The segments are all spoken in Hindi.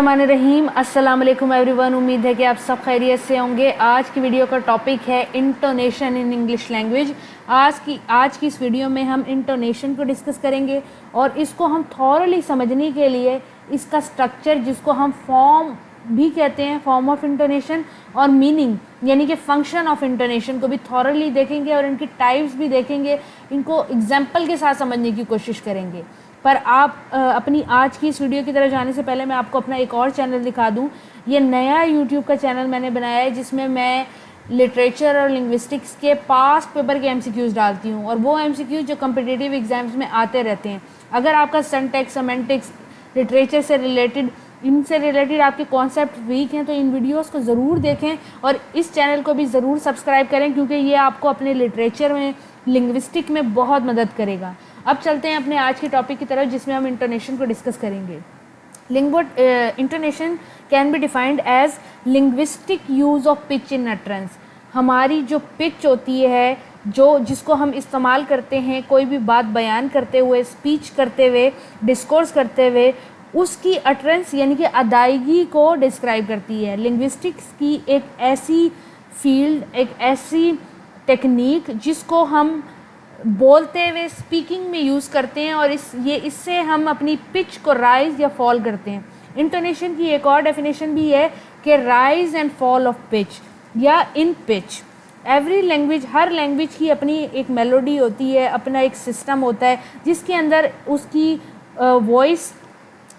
रहीम अस्सलाम वालेकुम एवरीवन। उम्मीद है कि आप सब खैरियत से होंगे। आज की वीडियो का टॉपिक है इंटोनेशन इन इंग्लिश लैंग्वेज। आज की इस वीडियो में हम इंटोनेशन को डिस्कस करेंगे और इसको हम थॉरली समझने के लिए इसका स्ट्रक्चर, जिसको हम फॉर्म भी कहते हैं, फॉर्म ऑफ इंटोनेशन, और मीनिंग यानी कि फंक्शन ऑफ इंटोनेशन को भी थॉरली देखेंगे और इनकी टाइप्स भी देखेंगे। इनको एग्जाम्पल के साथ समझने की कोशिश करेंगे। पर आप अपनी आज की इस वीडियो की तरफ जाने से पहले मैं आपको अपना एक और चैनल दिखा दूं। ये नया यूट्यूब का चैनल मैंने बनाया है जिसमें मैं लिटरेचर और लिंग्विस्टिक्स के पास्ट पेपर के एमसीक्यूज़ डालती हूँ, और वो एमसीक्यूज़ जो कम्पिटिटिव एग्जाम्स में आते रहते हैं। अगर आपका सिंटैक्स, सेमेंटिक्स, लिटरेचर से रिलेटेड, इनसे रिलेटेड आपके कॉन्सेप्ट वीक हैं तो इन वीडियोस को ज़रूर देखें और इस चैनल को भी ज़रूर सब्सक्राइब करें, क्योंकि ये आपको अपने लिटरेचर में, लिंग्विस्टिक में बहुत मदद करेगा। अब चलते हैं अपने आज के टॉपिक की तरफ, जिसमें हम इंटोनेशन को डिस्कस करेंगे। Intonation can be defined as linguistic use of pitch in utterance. हमारी जो पिच होती है, जिसको हम इस्तेमाल करते हैं कोई भी बात बयान करते हुए, स्पीच करते हुए, डिस्कोर्स करते हुए, उसकी अटरेंस यानी कि अदायगी को डिस्क्राइब करती है। लिंग्विस्टिक्स की एक ऐसी फील्ड, एक ऐसी टेक्निक जिसको हम बोलते हुए, स्पीकिंग में यूज़ करते हैं, और इससे हम अपनी पिच को राइज या फॉल करते हैं। इंटोनेशन की एक और डेफिनेशन भी है कि rise and fall of pitch या इन पिच। एवरी लैंग्वेज, हर लैंग्वेज की अपनी एक मेलोडी होती है, अपना एक सिस्टम होता है जिसके अंदर उसकी वॉइस,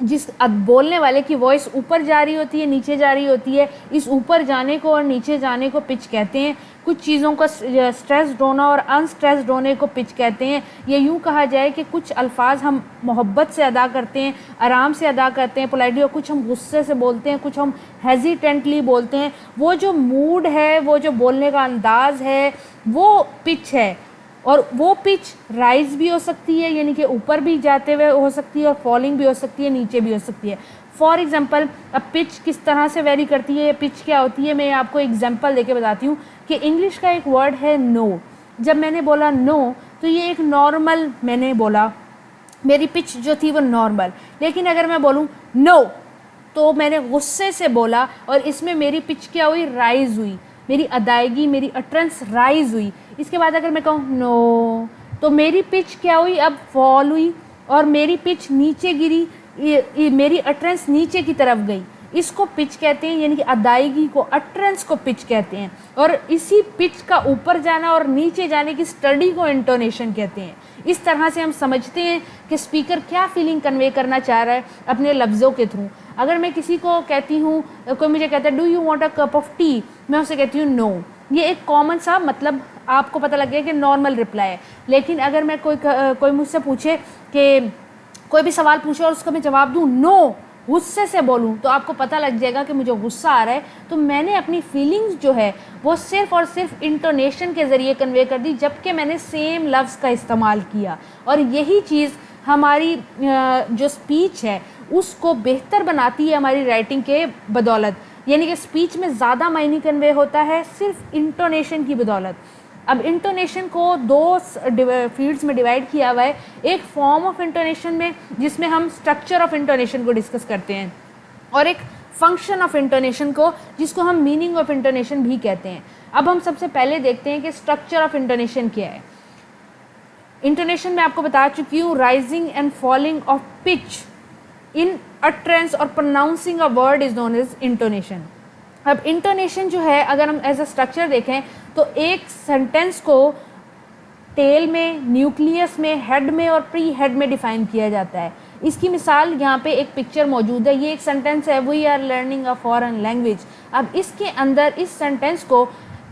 जिस बोलने वाले की वॉइस ऊपर जा रही होती है, नीचे जा रही होती है। इस ऊपर जाने को और नीचे जाने को पिच कहते हैं। कुछ चीज़ों का स्ट्रेस्ड होना और अनस्ट्रेस्ड होने को पिच कहते हैं। ये यूँ कहा जाए कि कुछ अल्फाज हम मोहब्बत से अदा करते हैं, आराम से अदा करते हैं, पोलाइटली, और कुछ हम गुस्से से बोलते हैं, कुछ हम हेजिटेंटली बोलते हैं। वो जो मूड है, वो जो बोलने का अंदाज़ है, वो पिच है। और वो पिच राइज भी हो सकती है, यानी कि ऊपर भी जाते हुए हो सकती है, और फॉलिंग भी हो सकती है, नीचे भी हो सकती है। फॉर एग्जांपल, अब पिच किस तरह से वेरी करती है, पिच क्या होती है, मैं आपको एग्जांपल देके बताती हूँ कि इंग्लिश का एक वर्ड है नो। जब मैंने बोला नो तो ये एक नॉर्मल मैंने बोला, मेरी पिच जो थी वो नॉर्मल। लेकिन अगर मैं बोलूँ नो तो मैंने गुस्से से बोला, और इसमें मेरी पिच क्या हुई, राइज हुई, मेरी अदायगी, मेरी अटरेंस राइज हुई। इसके बाद अगर मैं कहूँ नो तो मेरी पिच क्या हुई, अब फॉल हुई, और मेरी पिच नीचे गिरी, मेरी अटरेंस नीचे की तरफ गई। इसको पिच कहते हैं, यानी कि अदायगी को, अटरेंस को पिच कहते हैं। और इसी पिच का ऊपर जाना और नीचे जाने की स्टडी को इंटोनेशन कहते हैं। इस तरह से हम समझते हैं कि स्पीकर क्या फीलिंग कन्वे करना चाह रहा है अपने लफ्ज़ों के थ्रू। अगर मैं किसी को कहती हूँ, कोई मुझे कहता है do you want a cup of T, मैं उसे कहती हूँ नो। ये एक कॉमन सा, मतलब आपको पता लग गया कि नॉर्मल रिप्लाई है। लेकिन अगर मैं कोई मुझसे पूछे कि कोई भी सवाल पूछे और उसका मैं जवाब दूँ नो, गुस्से से बोलूँ, तो आपको पता लग जाएगा कि मुझे गुस्सा आ रहा है। तो मैंने अपनी फीलिंग्स जो है वो सिर्फ़ और सिर्फ इंटोनेशन के ज़रिए कन्वे कर दी, जबकि मैंने सेम लफ्ज़ का इस्तेमाल किया। और यही चीज़ हमारी जो स्पीच है उसको बेहतर बनाती है हमारी राइटिंग के बदौलत। यानी कि स्पीच में ज़्यादा मायने कन्वे होता है सिर्फ इंटोनेशन की बदौलत। अब इंटोनेशन को दो फील्ड्स में डिवाइड किया हुआ है। एक फॉर्म ऑफ इंटोनेशन में, जिसमें हम स्ट्रक्चर ऑफ इंटोनेशन को डिस्कस करते हैं, और एक फंक्शन ऑफ इंटोनेशन को, जिसको हम मीनिंग ऑफ इंटोनेशन भी कहते हैं। अब हम सबसे पहले देखते हैं कि स्ट्रक्चर ऑफ इंटोनेशन क्या है। इंटोनेशन में आपको बता चुकी हूँ, rising and falling of pitch in utterance और pronouncing a word is known as intonation. अब इंटोनेशन जो है, अगर हम एज अ स्ट्रक्चर देखें तो एक सेंटेंस को टेल में, न्यूक्लियस में, हेड में और प्री हेड में डिफाइन किया जाता है। इसकी मिसाल यहाँ पे एक पिक्चर मौजूद है। ये एक सेंटेंस है, we are learning a foreign language. अब इसके अंदर इस सेंटेंस को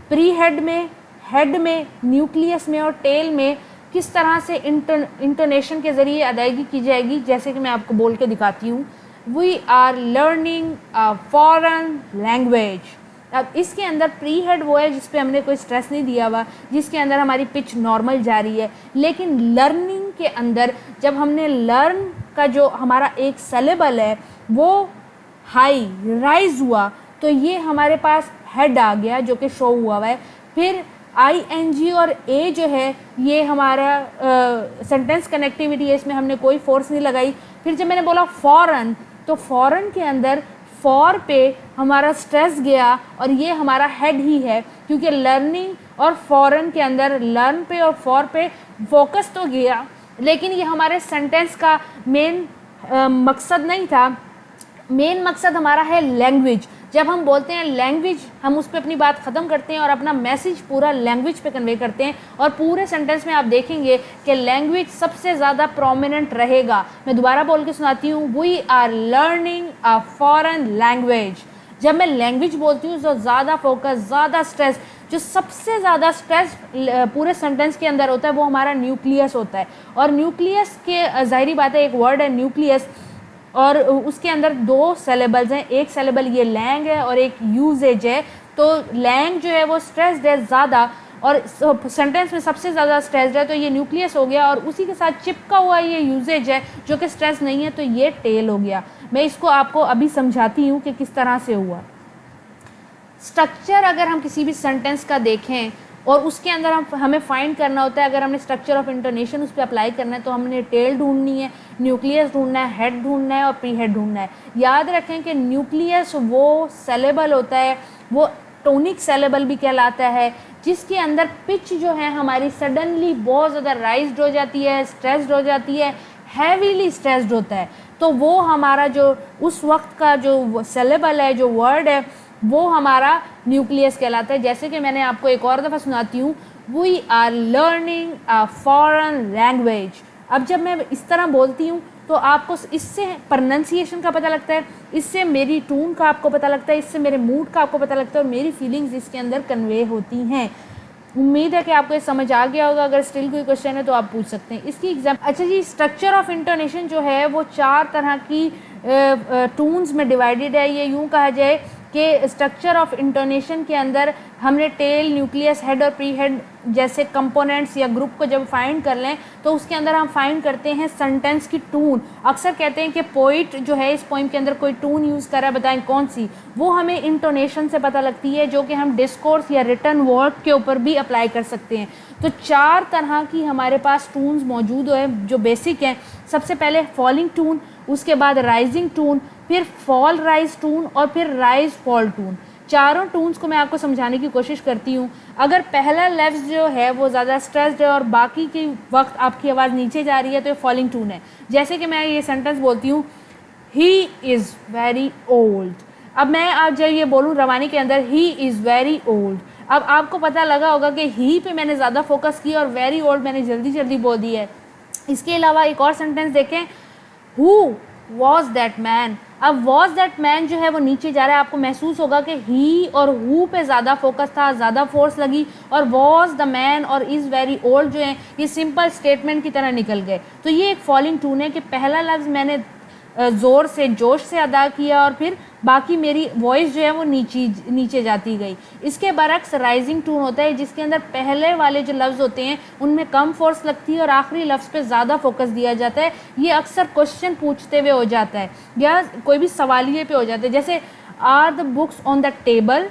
प्री हेड में, न्यूक्लियस में और टेल में किस तरह से इंटोनेशन के ज़रिए अदायगी की जाएगी, जैसे कि मैं आपको बोल के दिखाती हूँ, we are learning a foreign language. अब इसके अंदर प्री हेड वो है जिस पे हमने कोई स्ट्रेस नहीं दिया हुआ, जिसके अंदर हमारी पिच नॉर्मल जा रही है। लेकिन लर्निंग के अंदर जब हमने लर्न का जो हमारा एक सेलेबल है वो हाई राइज हुआ, तो ये हमारे पास हेड आ गया जो कि शो हुआ है। फिर ING और A जो है ये हमारा सेंटेंस कनेक्टिविटी है, इसमें हमने कोई फोर्स नहीं लगाई। फिर जब मैंने बोला फॉरेन, तो फॉरेन के अंदर फॉर पे हमारा स्ट्रेस गया और ये हमारा हेड ही है, क्योंकि लर्निंग और फॉरन के अंदर लर्न पे और फॉर पे फोकस तो गया, लेकिन ये हमारे सेंटेंस का मेन मकसद नहीं था। मेन मकसद हमारा है लैंग्वेज। जब हम बोलते हैं लैंग्वेज, हम उस पर अपनी बात ख़त्म करते हैं और अपना मैसेज पूरा लैंग्वेज पे कन्वे करते हैं। और पूरे सेंटेंस में आप देखेंगे कि लैंग्वेज सबसे ज़्यादा प्रोमिनेंट रहेगा। मैं दोबारा बोल के सुनाती हूँ, we are learning a foreign language. जब मैं लैंग्वेज बोलती हूँ तो ज़्यादा फोकस, ज़्यादा स्ट्रेस, जो सबसे ज़्यादा स्ट्रेस पूरे सेंटेंस के अंदर होता है वो हमारा न्यूक्लियस होता है। और न्यूक्लियस के ज़ाहिरी बात है, एक वर्ड है न्यूक्लियस, और उसके अंदर 2 सेलेबल्स हैं। एक सेलेबल ये लैंग है और एक यूजेज है। तो लैंग जो है वो स्ट्रेस्ड है ज़्यादा, और सेंटेंस में सबसे ज़्यादा स्ट्रेस्ड है, तो ये न्यूक्लियस हो गया। और उसी के साथ चिपका हुआ ये यूजेज है जो कि स्ट्रेस नहीं है, तो ये टेल हो गया। मैं इसको आपको अभी समझाती हूँ कि किस तरह से हुआ। स्ट्रक्चर अगर हम किसी भी सेंटेंस का देखें और उसके अंदर हमें फाइंड करना होता है, अगर हमने स्ट्रक्चर ऑफ इंटोनेशन उस पर अप्लाई करना है तो हमने टेल ढूंढनी है, न्यूक्लियस ढूंढना है, हेड ढूंढना है और प्री हेड ढूंढना है। याद रखें कि न्यूक्लियस वो सेलेबल होता है, वो टोनिक सेलेबल भी कहलाता है, जिसके अंदर पिच जो है हमारी सडनली बहुत ज़्यादा राइज्ड हो जाती है, स्ट्रेस्ड हो जाती है, हैवीली स्ट्रेस्ड होता है। तो वो हमारा जो उस वक्त का जो सेलेबल है, जो वर्ड है, वो हमारा न्यूक्लियस कहलाता है। जैसे कि मैंने आपको एक और दफ़ा सुनाती हूँ, we are learning a foreign language. अब जब मैं इस तरह बोलती हूँ तो आपको इससे प्रोनाउंसिएशन का पता लगता है, इससे मेरी टून का आपको पता लगता है, इससे मेरे मूड का आपको पता लगता है और मेरी फीलिंग्स इसके अंदर कन्वे होती हैं। उम्मीद है कि आपको ये समझ आ गया होगा। अगर स्टिल कोई क्वेश्चन है तो आप पूछ सकते हैं। इसकी एग्जाम, अच्छा जी, स्ट्रक्चर ऑफ इंटोनेशन जो है वो 4 तरह की टून्स में डिवाइडेड है। ये यूँ कहा जाए कि स्ट्रक्चर ऑफ इंटोनेशन के अंदर हमने टेल, न्यूक्लियस, हेड और प्री हेड जैसे कंपोनेंट्स या ग्रुप को जब फाइंड कर लें तो उसके अंदर हम फाइंड करते हैं सेंटेंस की टून। अक्सर कहते हैं कि पोइट जो है इस पोइम के अंदर कोई टून यूज़ कर रहा है, बताएं कौन सी। वो हमें इंटोनेशन से पता लगती है, जो कि हम डिस्कोर्स या रिटन वर्ड के ऊपर भी अप्लाई कर सकते हैं। तो 4 तरह की हमारे पास टून्स मौजूद है जो बेसिक हैं। सबसे पहले फॉलिंग टून, उसके बाद राइजिंग टून, फिर फॉल राइज टून और फिर राइज फॉल टून। चारों टून्स को मैं आपको समझाने की कोशिश करती हूँ। अगर पहला लफ्ज़ जो है वो ज़्यादा स्ट्रेस्ड है और बाकी के वक्त आपकी आवाज़ नीचे जा रही है तो ये फॉलिंग टून है। जैसे कि मैं ये सेंटेंस बोलती हूँ, ही इज़ वेरी ओल्ड। अब मैं आज जब ये बोलूँ रवानी के अंदर, ही इज़ वेरी ओल्ड, अब आपको पता लगा होगा कि ही पे मैंने ज़्यादा फोकस किया और वेरी ओल्ड मैंने जल्दी जल्दी बोल दी है। इसके अलावा एक और सेंटेंस देखें, हु वॉज दैट मैन। अब वॉज दैट मैन जो है वो नीचे जा रहा है, आपको महसूस होगा कि ही और हु पे ज़्यादा फोकस था, ज़्यादा फोर्स लगी, और वॉज द मैन और इज़ वेरी ओल्ड जो है ये सिंपल स्टेटमेंट की तरह निकल गए। तो ये एक फॉलिंग टून है कि पहला लफ्ज़ मैंने ज़ोर से, जोश से अदा किया और फिर बाकी मेरी वॉइस जो है वो नीचे जाती गई। इसके बरक्स राइजिंग टून होता है, जिसके अंदर पहले वाले जो लफ्ज़ होते हैं उनमें कम फोर्स लगती है और आखिरी लफ्ज़ पे ज़्यादा फोकस दिया जाता है। ये अक्सर क्वेश्चन पूछते हुए हो जाता है या कोई भी सवालिये पे हो जाता है, जैसे are the books on the table,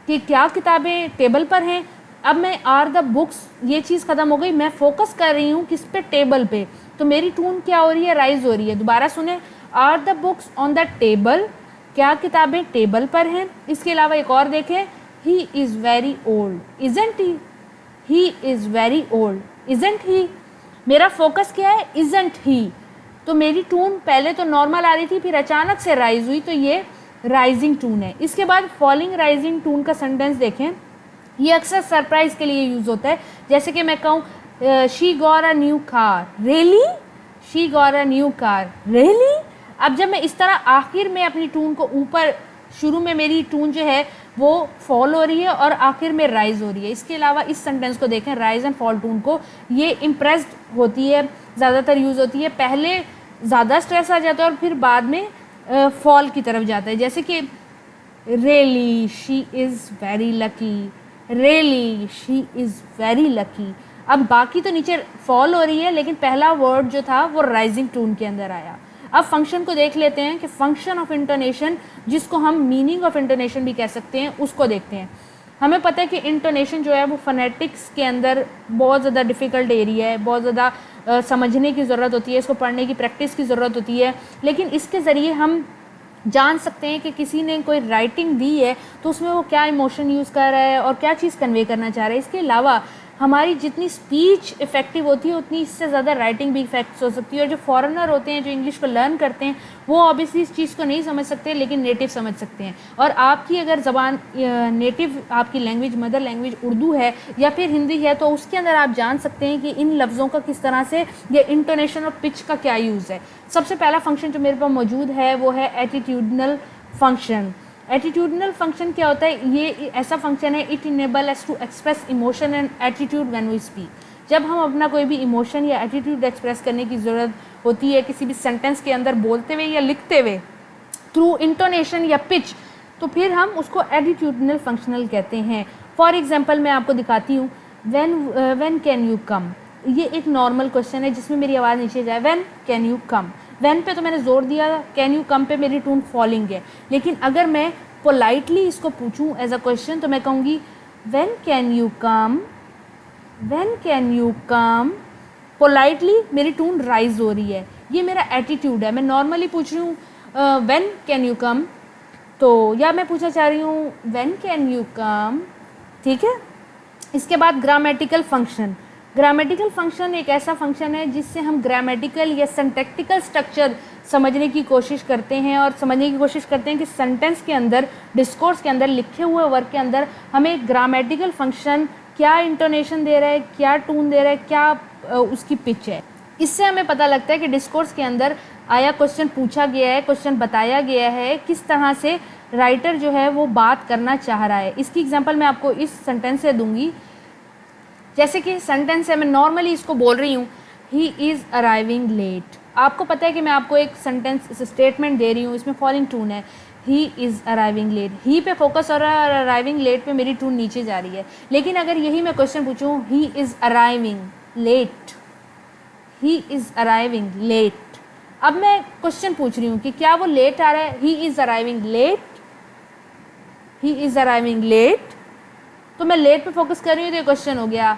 कि क्या किताबें टेबल पर हैं। अब मैं आर द बुक्स, ये चीज़ ख़त्म हो गई, मैं फोकस कर रही हूँ किस पे, टेबल पे, तो मेरी टून क्या हो रही है, राइज हो रही है। दोबारा सुने, are the books on the table, क्या किताबें टेबल पर हैं। इसके अलावा एक और देखें, he is very old isn't he is very old isn't he. मेरा फोकस क्या है, इज़न्ट ही। तो मेरी टून पहले तो नॉर्मल आ रही थी, फिर अचानक से राइज हुई, तो ये राइजिंग टून है। इसके बाद फॉलिंग राइजिंग टून का सेंटेंस देखें, ये अक्सर सरप्राइज के लिए यूज़ होता है। जैसे कि मैं कहूँ, she got a new car, really, she got a new car, really. अब जब मैं इस तरह आखिर में अपनी टून को ऊपर, शुरू में मेरी टून जो है वो फॉल हो रही है और आखिर में राइज हो रही है। इसके अलावा इस सेंटेंस को देखें, राइज एंड फॉल टून को, ये इम्प्रेस्ड होती है, ज़्यादातर यूज़ होती है। पहले ज़्यादा स्ट्रेस आ जाता है और फिर बाद में फॉल की तरफ जाता है। जैसे कि really she is very lucky, really she is very lucky. अब बाकी तो नीचे फॉल हो रही है, लेकिन पहला वर्ड जो था वो राइजिंग टून के अंदर आया। अब फंक्शन को देख लेते हैं कि फंक्शन ऑफ इंटोनेशन, जिसको हम मीनिंग ऑफ इंटोनेशन भी कह सकते हैं, उसको देखते हैं। हमें पता है कि इंटोनेशन जो है वो फोनेटिक्स के अंदर बहुत ज़्यादा डिफ़िकल्ट एरिया है, बहुत ज़्यादा समझने की ज़रूरत होती है, इसको पढ़ने की प्रैक्टिस की ज़रूरत होती है, लेकिन इसके ज़रिए हम जान सकते हैं कि किसी ने कोई राइटिंग दी है तो उसमें वो क्या इमोशन यूज़ कर रहा है और क्या चीज़ कन्वे करना चाह रहा है। इसके अलावा हमारी जितनी स्पीच इफ़ेक्टिव होती है उतनी इससे ज़्यादा राइटिंग भी इफेक्ट हो सकती है। और जो फॉरेनर होते हैं जो इंग्लिश को लर्न करते हैं वो ऑब्वियसली इस चीज़ को नहीं समझ सकते लेकिन नेटिव समझ सकते हैं। और आपकी अगर ज़बान नेटिव आपकी लैंग्वेज मदर लैंग्वेज उर्दू है या फिर हिंदी है तो उसके अंदर आप जान सकते हैं कि इन लफ्ज़ों का किस तरह से या इंटोनेशन और पिच का क्या यूज़ है। सबसे पहला फंक्शन जो मेरे पास मौजूद है वो है एटीट्यूडनल फंक्शन। एटीट्यूडनल फंक्शन क्या होता है? ये ऐसा फंक्शन है, it enable us to express emotion and attitude when we speak. जब हम अपना कोई भी इमोशन या एटीट्यूड एक्सप्रेस करने की ज़रूरत होती है किसी भी सेंटेंस के अंदर बोलते हुए या लिखते हुए थ्रू इंटोनेशन या पिच, तो फिर हम उसको एटीट्यूडनल फंक्शनल कहते हैं। फॉर एग्जाम्पल मैं आपको दिखाती हूँ, व्हेन कैन यू कम। ये एक नॉर्मल क्वेश्चन है जिसमें मेरी आवाज़ नीचे जाए, when can you come. When पे तो मैंने जोर दिया, कैन यू कम पे मेरी टोन फॉलिंग है। लेकिन अगर मैं पोलाइटली इसको पूछूं एज अ क्वेश्चन तो मैं कहूँगी when can you come, when can you come. Politely मेरी टोन राइज हो रही है, ये मेरा एटीट्यूड है। मैं नॉर्मली पूछ रही हूँ व्हेन कैन यू कम, तो या मैं पूछना चाह रही हूँ व्हेन कैन यू कम, ठीक है। इसके बाद ग्रामेटिकल फंक्शन। ग्रामेटिकल फंक्शन एक ऐसा फंक्शन है जिससे हम ग्रामेटिकल या सिंटैक्टिकल स्ट्रक्चर समझने की कोशिश करते हैं और समझने की कोशिश करते हैं कि सेंटेंस के अंदर, डिस्कोर्स के अंदर, लिखे हुए वर्क के अंदर हमें ग्रामेटिकल फंक्शन क्या इंटोनेशन दे रहा है, क्या टून दे रहा है, क्या उसकी पिच है। इससे हमें पता लगता है कि डिस्कोर्स के अंदर आया क्वेश्चन पूछा गया है, क्वेश्चन बताया गया है, किस तरह से राइटर जो है वो बात करना चाह रहा है। इसकी एग्जांपल मैं आपको इस सेंटेंस से दूंगी। जैसे कि सेंटेंस है, मैं नॉर्मली इसको बोल रही हूँ, ही इज़ अराइविंग लेट। आपको पता है कि मैं आपको एक सेंटेंस स्टेटमेंट दे रही हूँ, इसमें फॉलोइंग टून है, ही इज़ अराइविंग लेट। ही पे फोकस हो रहा है और अराइविंग लेट पे मेरी टून नीचे जा रही है। लेकिन अगर यही मैं क्वेश्चन पूछूँ, he is arriving late, he is arriving late. अब मैं क्वेश्चन पूछ रही हूँ कि क्या वो लेट आ रहा है, he is arriving late, he is arriving late. तो मैं लेट पे फोकस कर रही हूँ तो ये क्वेश्चन हो गया।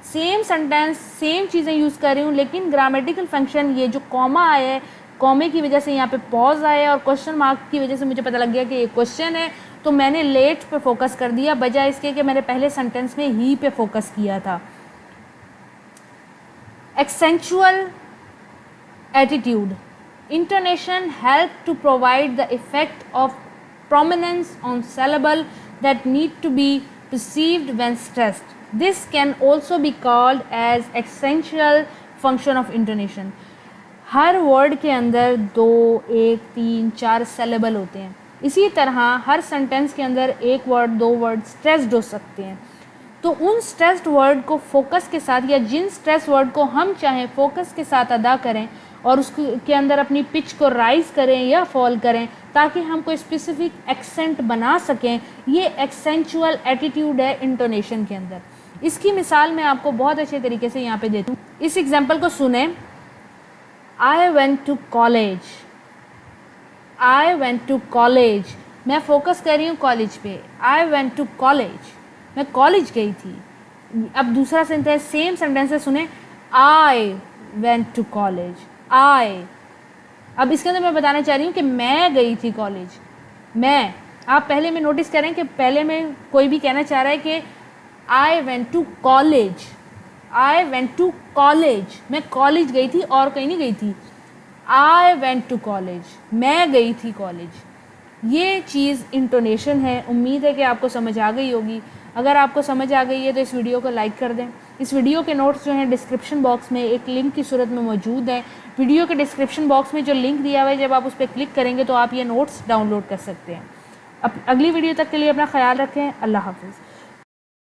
सेम सेंटेंस, सेम चीज़ें यूज़ कर रही हूँ, लेकिन ग्रामेटिकल फंक्शन, ये जो कॉमा आया है, कॉमे की वजह से यहाँ पे पॉज आया और क्वेश्चन मार्क की वजह से मुझे पता लग गया कि ये क्वेश्चन है, तो मैंने लेट पे फोकस कर दिया बजाय इसके कि मैंने पहले सेंटेंस में ही पे फोकस किया था। Accentual attitude. Intonation help to provide the effect of prominence on syllable that need to be perceived when stressed. This can also be called as accentual function of intonation. Her word के अंदर 2, 1, 3, 4 syllable होते हैं। इसी तरह हर सेंटेंस के अंदर एक वर्ड, 2 वर्ड स्ट्रेस्ड हो सकते हैं। तो उन स्ट्रेस्ड वर्ड को फोकस के साथ, या जिन स्ट्रेस वर्ड को हम चाहें फोकस के साथ अदा करें और उसके अंदर अपनी पिच को राइज करें या फॉल करें ताकि हम कोई स्पेसिफिक एक्सेंट बना सकें, ये एक्सेंचुअल एटीट्यूड है इंटोनेशन के अंदर। इसकी मिसाल मैं आपको बहुत अच्छे तरीके से यहाँ पे देती हूँ। इस एग्जाम्पल को सुने। I went to college, I went to college. मैं फोकस कर रही हूँ कॉलेज पे। आई वेंट टू कॉलेज, मैं कॉलेज गई थी। अब दूसरा सेंटेंस, सेम सेंटेंस है, सुने। I went to college, I. अब इसके अंदर मैं बताना चाह रही हूँ कि मैं गई थी कॉलेज। मैं, आप पहले में नोटिस करें कि पहले में कोई भी कहना चाह रहा है कि I went to college, I went to college, मैं कॉलेज गई थी और कहीं नहीं गई थी। आई वेंट टू कॉलेज, मैं गई थी कॉलेज। ये चीज़ इंटोनेशन है। उम्मीद है कि आपको समझ आ गई होगी। अगर आपको समझ आ गई है तो इस वीडियो को लाइक कर दें। इस वीडियो के नोट्स जो हैं डिस्क्रिप्शन बॉक्स में एक लिंक की सूरत में मौजूद हैं। वीडियो के डिस्क्रिप्शन बॉक्स में जो लिंक दिया हुआ है, जब आप उस पर क्लिक करेंगे तो आप ये नोट्स डाउनलोड कर सकते हैं। अब अगली वीडियो तक के लिए अपना ख्याल रखें। अल्लाह हाफ़िज़।